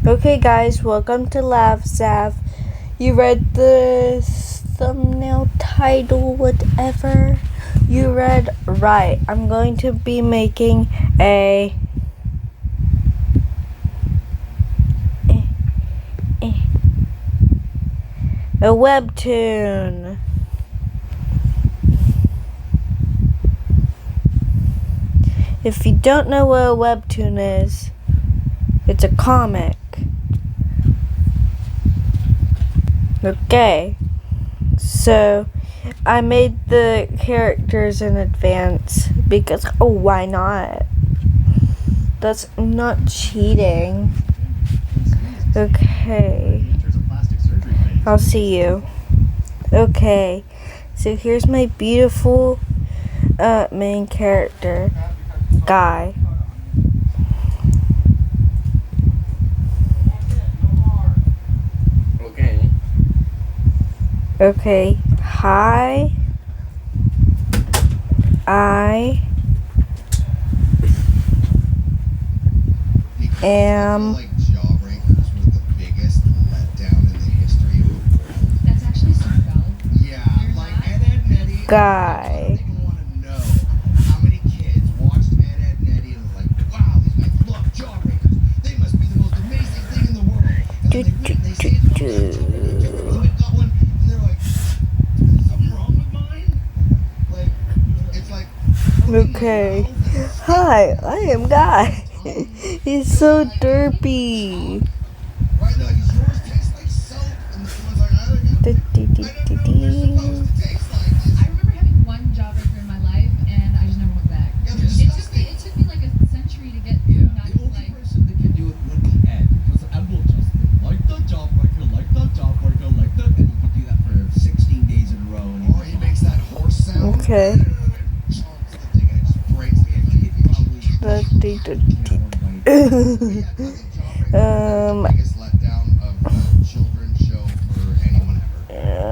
Okay guys, welcome to Laugh Zav. You read the thumbnail, title, whatever. You read right. I'm going to be making a webtoon. If you don't know what a webtoon is, it's a comic. Okay, so I made the characters in advance because, why not? That's not cheating. Okay, I'll see you. Okay, so here's my beautiful main character, Guy. Okay, hi. I am like Jawbreakers were the biggest letdown in the history of the world. That's actually super valid. Yeah, like Ed, Ed, and Eddie. Guy. I don't even want to know how many kids watched Ed, Ed, and Eddie and was like, wow, these guys love Jawbreakers. They must be the most amazing thing in the world. And then they see it, oh, I got one. And they're like, is something wrong with mine? Like, it's like, okay. Hi, I am Guy. He's so derpy. Right now, yours tastes like soap, and the one's like, I don't know. I don't know what you're supposed to taste like. I remember having one jawbreaker in my life, and I just never went back. Yeah, they're disgusting. It took me like a century to get not The to only like. person that can do it would be Ed, because Ed will just like the jawbreaker, like the jawbreaker, like the, and he can do that for 16 days in a row. And Or he makes that horse sound. Okay. Chomps the thing and it just breaks the he could probably biggest letdown of a children's show for anyone ever.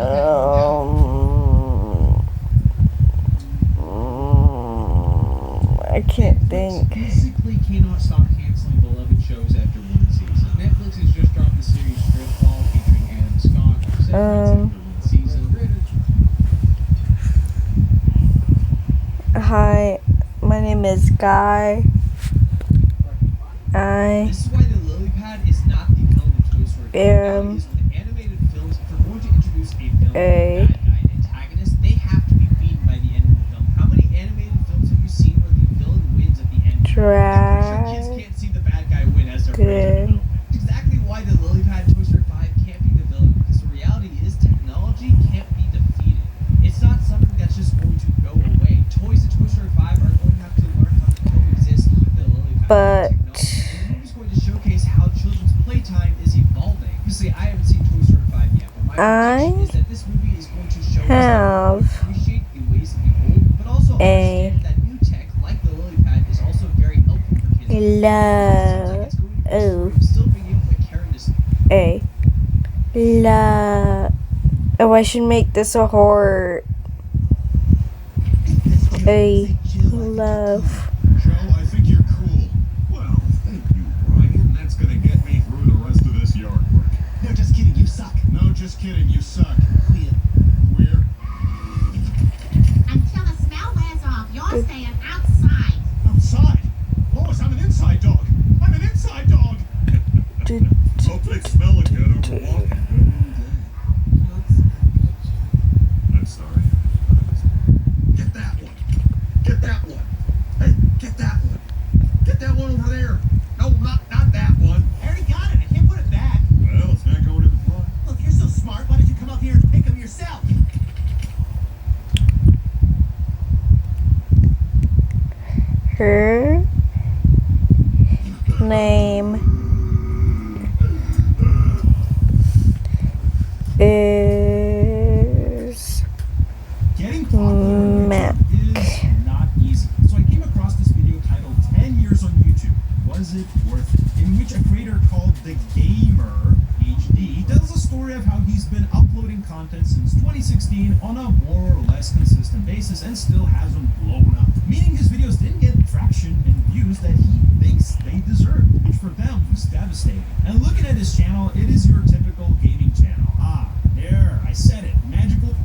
I can't think. Physically cannot stop canceling beloved shows after one season. Netflix has just dropped the series Driftball featuring Adam Scott. 7 months after one season. Hi, my name is Guy. I This is why the lily pad is not the villain of Toy Story 5. am Is when animated films, if they're going to introduce a villain, a bad guy, antagonist, they have to be beaten by the end of the film. How many animated films have you seen where the villain wins at the end? Kids can't see the bad guy win as their friends. Exactly why the lily pad in Toy Story 5 can't be the villain, because the reality is technology can't be defeated. It's not something that's just going to go away. Toys in Toy Story 5 are going to have to learn how to coexist with the lily pad But technology. The movie's going to showcase how children's playtime is evolving. Obviously, I haven't seen Toy Story 5 yet, but my prediction is that this movie is going to show us how to appreciate the ways of the old, but also understand that new tech, like the lily pad, is also very helpful for kids. It seems like it's going to be a story of still being able to carry this. I should make this a horror. Love. Joe, I think you're cool. Well, thank you, Brian. That's gonna get me through the rest of this yard work. No, just kidding, you suck. No, just kidding, you suck. Queer. Queer? Until the smell wears off, you're staying outside. Outside? Lois, I'm an inside dog. I'm an inside dog. Hope they smell again over walking. I'm sorry. Get that one. Get that one. Hey, get that one. Get that one over there. No, not that one. I already got it. I can't put it back. Well, it's not going in the front. Look, you're so smart. Why don't you come up here and pick them yourself? Her name is Getting popular Mac. is not easy. So I came across this video titled 10 Years on YouTube. Was it worth it? In which a creator called The Gamer HD tells a story of how he's been uploading content since 2016 on a more or less consistent basis and still hasn't blown up. Meaning his videos didn't get traction and views that he thinks they deserve, which for them was devastating. devastating. And looking at this channel, it is your typical gaming channel. Ah, there, I said it. Magical.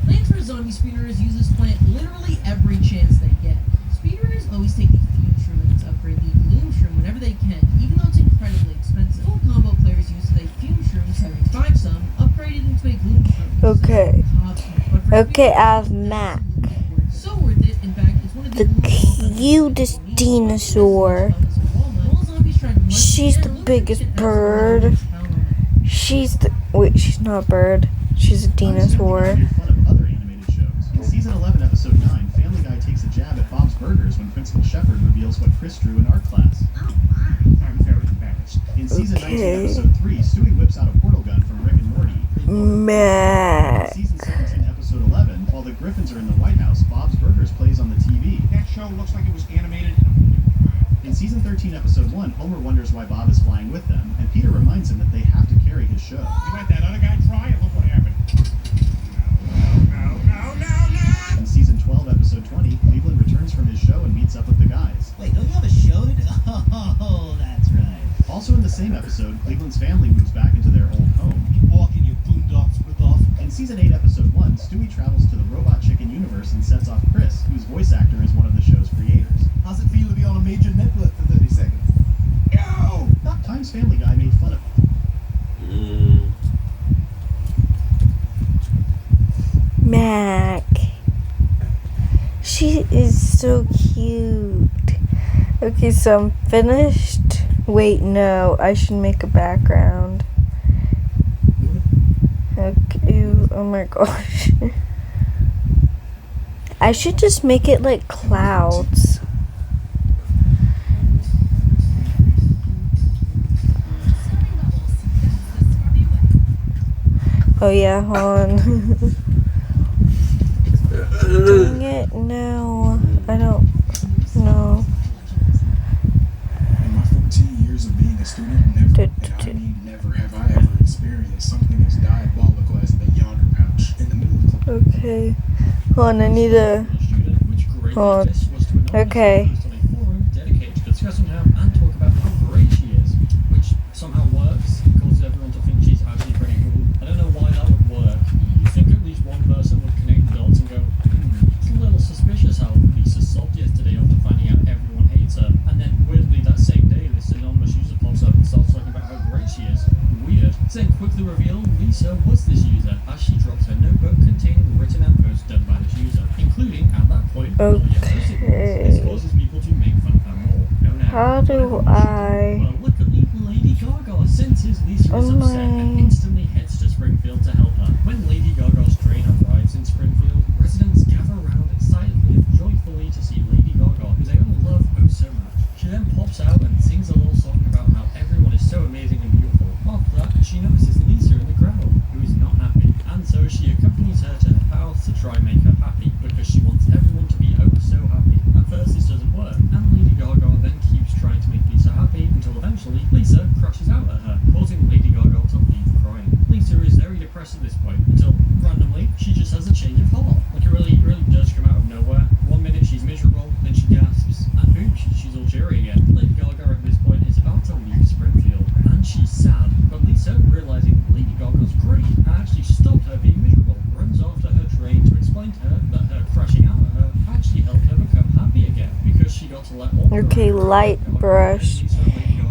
Plants vs. Zombie speedrunners use this plant literally every chance they get. Speedrunners always take the fume shroom and upgrade the gloom shroom whenever they can, even though it's incredibly expensive. Full combo players use the fume shrooms having 5 some, upgraded into a gloom shroom. Okay. Okay, I have Mac. So worth it. In fact, it's one of The cutest dinosaur. She's the biggest bird. She's not a bird. She's a dinosaur. Made fun of other animated shows. In season 11, episode 9, Family Guy takes a jab at Bob's Burgers when Principal Shepard reveals what Chris drew in art class. Oh my. I'm very embarrassed. In season Okay. 19, episode 3, Stewie whips out a portal gun from Rick and Morty. Mac. In season 17, episode 11, while the Griffins are in the White House, Bob's Burgers plays on the TV. That show looks like it was animated in a movie. In season 13, episode 1, Homer wonders why Bob is flying with them, and Peter reminds him that they have to carry his show. You let that other guy try and look what happened. No. In season 12, episode 20, Cleveland returns from his show and meets up with the guys. Wait, don't you have a show to do? Oh, that's right. Also in the same episode, Cleveland's family moves back into their old home. Keep walking, you boondocks, Rudolph. In season 8, episode 1, Stewie travels to the Robot Chicken universe and sets off Chris, whose voice actor is one of the show's creators. How's it feel to be on a major network for 30 seconds? Yo! Times Family Guy made fun of Mac. She is so cute. Okay, so I'm finished. Wait, no, I should make a background. Okay, oh my gosh. I should just make it like clouds. Oh yeah, hold on. Dang it, no. I don't know. In my 14 years of being a student, never have I ever experienced something as diabolical as the yonder pouch in the middle of the Okay. Hold on, I need to. Hold on. Okay. Dedicated to discussing her and talk about how great she is, which somehow works, causes everyone to think she's actually pretty cool. I don't know why that would work. You think at least one person would connect the dots and go, it's a little suspicious how Lisa sobbed yesterday after finding out everyone hates her, and then weirdly that same day this anonymous user pops up and starts talking about how great she is. Weird. Then quickly reveal Lisa was this user as she drops her notebook containing written out posts done by this user, including at that point, this causes people to make fun of her more. No, no. How do I? Well, luckily, Lady Gaga senses Lisa is upset and instantly heads to Springfield to help her. When Lady Gaga's train arrives in Springfield, residents gather around excitedly and joyfully to see Lady Gaga, who they all love oh so much. She then pops out and sings a little song about how everyone is so amazing and beautiful. After that, she notices Lisa in the crowd, who is not happy, and so she accompanies her to her house to try and make her happy, because she wants everyone to be oh so happy. At first this doesn't work, and Lady Gaga then keeps trying to make Lisa happy until eventually Lisa crashes out at her, causing Lady Gaga to leave crying. Lisa is very depressed at this point, until randomly she just has a change of heart. Like it really does come out of nowhere. 1 minute she's miserable, then she gasps, and boom, she's all cheery again. Lady Gaga at this point is about to leave Springfield, and she's sad, but Lisa, realizing Lady Gaga's great and actually stopped her being miserable, runs after her train to explain to her that her crashing out at her actually helped her become happy again, because she got to let all Okay, light brush.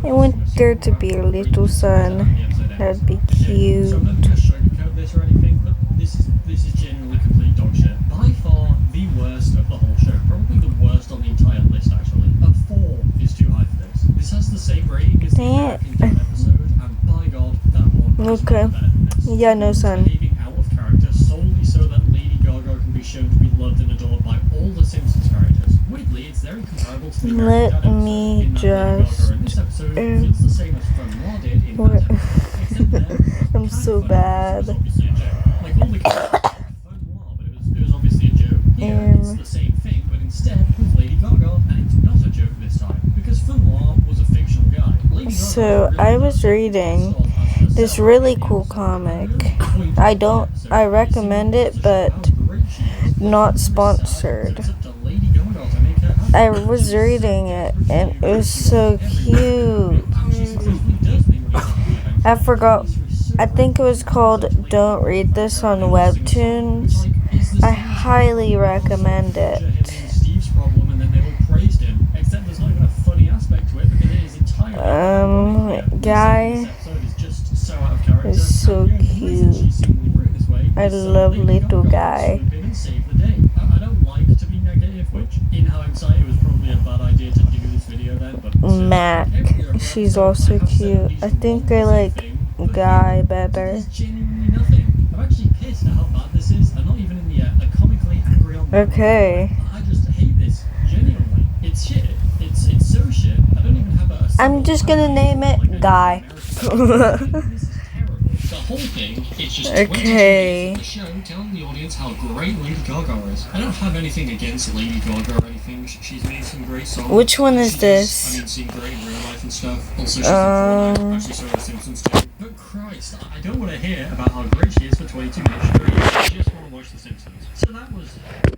I want there to be a little sun. That'd be cute. So I'm not going to sugarcoat this or anything, but this is genuinely complete dog shit. By far the worst of the whole show. Probably the worst on the entire list, actually. A 4 is too high for this. This has the same rating as the American Dad episode, and by God, that one is Okay. better than this. Yeah, no sun. Behaving out of character solely so that Lady Gaga can be shown to be loved and adored by all the Simpsons characters. Weirdly, it's very comparable to the American Dad episode, me in that Lady just, Gaga in this episode feels the same as Fun Law did in that episode, except there, it was I'm kind so of funny, bad. which was obviously a joke. Like all the characters Fun Law, but it was obviously a joke. Here, it's the same thing, but instead with Lady Gaga, and it's not a joke this time, because Fun Law was a fictional guy. Lady Gaga So really I was does reading herself as herself. this really cool comic. I recommend it, but not sponsored. It's up to Lady Gaga to make her happy. I was reading it and it was so cute. I forgot. I think it was called Don't Read This on Webtoons. I highly recommend it. Guy is so cute. I love little guy. I don't like to be negative, which in hindsight it was probably a bad idea to do this video then, but Mac, she's also cute. I think I like Guy better. There's genuinely nothing. I'm actually pissed at how bad this is. I'm not even in the comically angry on the Okay. I just hate this. Genuinely. It's shit. It's so shit. I don't even have a I'm just gonna name it Guy. The whole thing is just Okay. 20 minutes of the show telling the audience how great Lady Gaga is. I don't have anything against Lady Gaga or anything. She's made some great songs. Which one is She this? does, I mean, seem great in real life and stuff. Also, she's in Fortnite. Actually, saw The Simpsons too. But Christ, I don't want to hear about how great she is for 22 minutes straight. I just want to watch The Simpsons. So that was bad,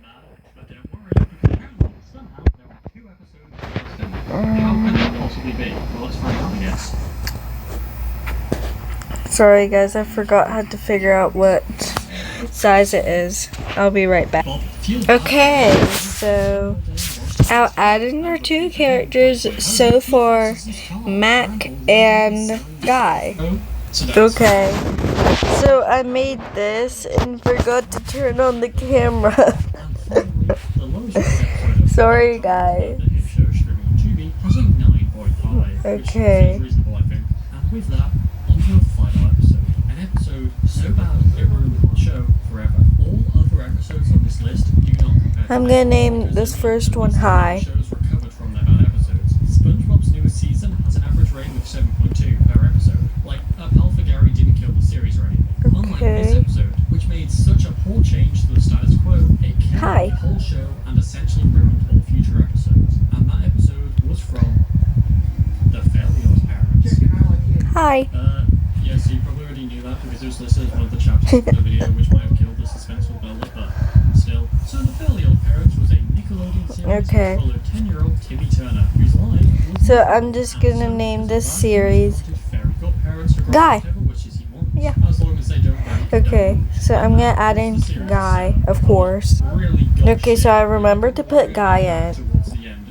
but don't worry, because apparently somehow there are 2 episodes left in it. How could that possibly be? Well, let's find out, I guess. Sorry guys, I forgot how to figure out what size it is. I'll be right back. Okay, so I'll add in our 2 characters so far, Mac and Guy. Okay, so I made this and forgot to turn on the camera. Sorry guys. Okay. And with that, onto a final episode. An episode so bad it ruined the show forever. All other episodes on this list do not compare. I'm gonna name this first one High. Shows recovered from their bad episodes. SpongeBob's newest season has an average rating of 7.2 per episode. Like, Alpha Gary didn't kill the series or anything. Unlike this episode, which made such a poor change to the status quo, it killed the whole show and essentially ruined all future episodes. And that episode was from the Fairly Odd Parents. Hi. Yeah, so you probably already knew that because it was listed as one of the chapters of the video, which might have killed the suspenseful build-up, but still. So the Fairly Odd Parents was a Nickelodeon series that followed 10-year-old Timmy Turner, whose life was... So I'm just gonna name this series Guy. Yeah. As long as they don't break Okay, so I'm gonna add in Guy, of course. Okay, so I remember to put Guy in.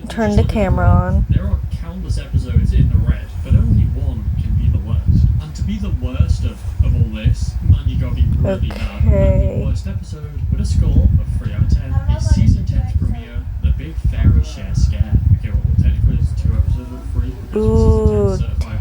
Turn the camera on. There are countless episodes in the red, but only one can be the worst. And to be the worst of all this, man, you gotta be really bad. And the worst episode, with a score of 3 out of 10, is season 10's premiere, The Big Fairy Share Scare. Okay, well, technically it's 2 episodes of free. Ooh,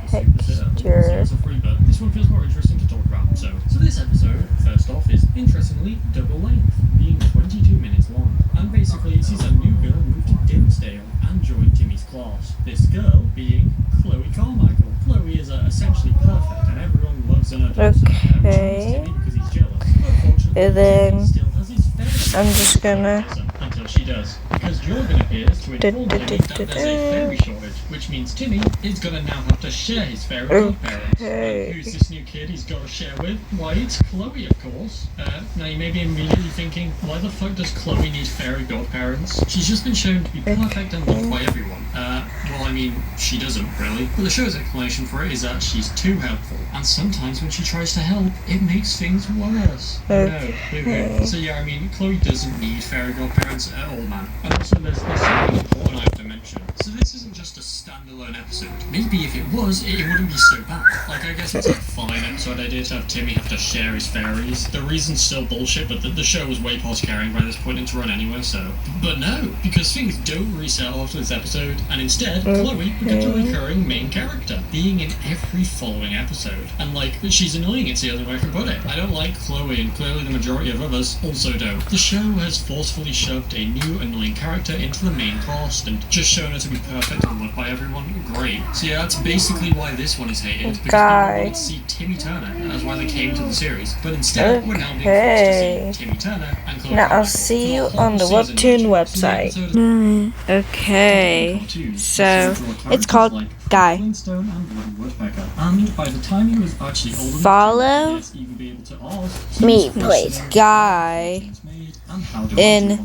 texture. It's a free, but this one feels more interesting to talk about. So this episode, first off, is interestingly double length, being 22 minutes long. And basically, it sees a new girl move to Dimmsdale and join Timmy's class. This girl being Chloe Carmichael. Chloe is essentially perfect, and everyone loves and adores her. Okay. Timmy because he's jealous. Unfortunately, And then Timmy still has his fairy I'm just gonna. until she does, because Jordan appears to inform Timmy that there's a fairy shortage, which means Timmy is gonna now have to share his fairy godparents. And who's this new kid he's got to share with? Why, it's Chloe, of course. Now you may be immediately thinking, why the fuck does Chloe need fairy godparents? She's just been shown to be perfect and loved by everyone. Well, I mean, she doesn't really. But the show's explanation for it is that she's too helpful, and sometimes when she tries to help, it makes things worse. No. So yeah, I mean, Chloe doesn't need fairy godparents at all, man. And also, there's something important I have to mention. So this isn't just a standalone episode. Maybe if it was, it wouldn't be so bad. Like, I guess it's a fine episode idea to have Timmy have to share his fairies. The reason's still bullshit, but the show was way past caring by this point into run anyway, so... But no, because things don't reset after this episode, and instead, Chloe becomes a recurring main character, being in every following episode. And like, she's annoying, it's the only way I can put it. I don't like Chloe, and clearly the majority of others also don't. The show has forcefully shoved a new annoying character into the main cast, and just shown her to be perfect and loved by everyone. Great. So yeah, that's basically why this one is hated, because people wanted to see Timmy Turner. That's why they came to the series. But instead, we're now being forced to see Timmy Turner and Chloe. Now I'll see you on the Webtoon website. Okay, so it's called Guy. Follow me, please. Guy in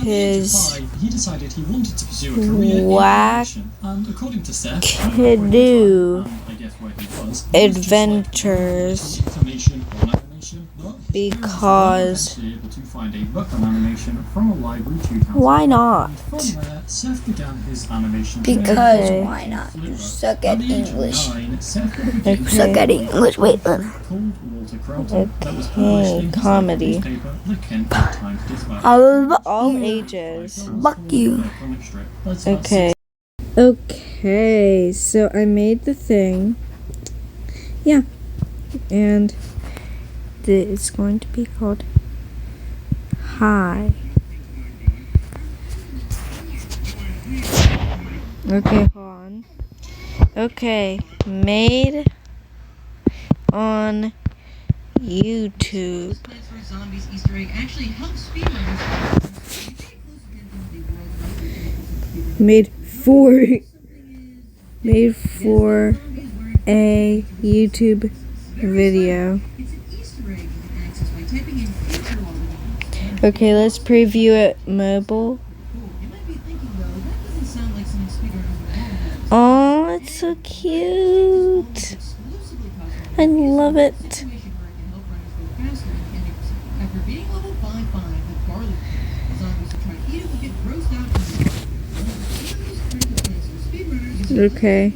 his he decided he wanted to pursue a career whack in animation. And according to Seth, kidoo I guess where he was adventures information on animation, but his parents because were able to find a book on animation from a library 2000. why not? And from there, Seth began his animation Because career. why not? You suck at English. Okay. Suck at English. Wait, Okay, comedy. All ages. Fuck you. Okay. Okay, so I made the thing. Yeah. And it's going to be called Hi. Okay, hold on. Okay, made on YouTube. Plants vs. Zombies Easter egg actually helps speedrunners. Made for a YouTube video. It's an Easter egg you can access by typing in future logins. Okay, let's preview it mobile. You might be thinking though, that doesn't sound like something speedrunners would want to do. Oh, it's so cute. Exclusively cosmetic. I love it. Situation where it can help runners go faster than Candy Crush. After beating level 5 with barley the zombies who try to eat it will get grossed out and Okay.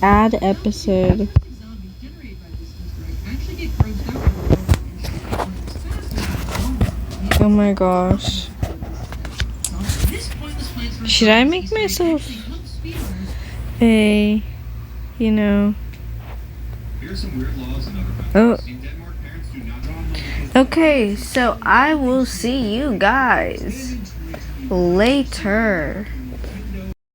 Add episode. Zombies generated by this Easter egg actually get grossed out and faster than Oh my gosh. Should I make myself a, you know, oh. Okay, so I will see you guys later.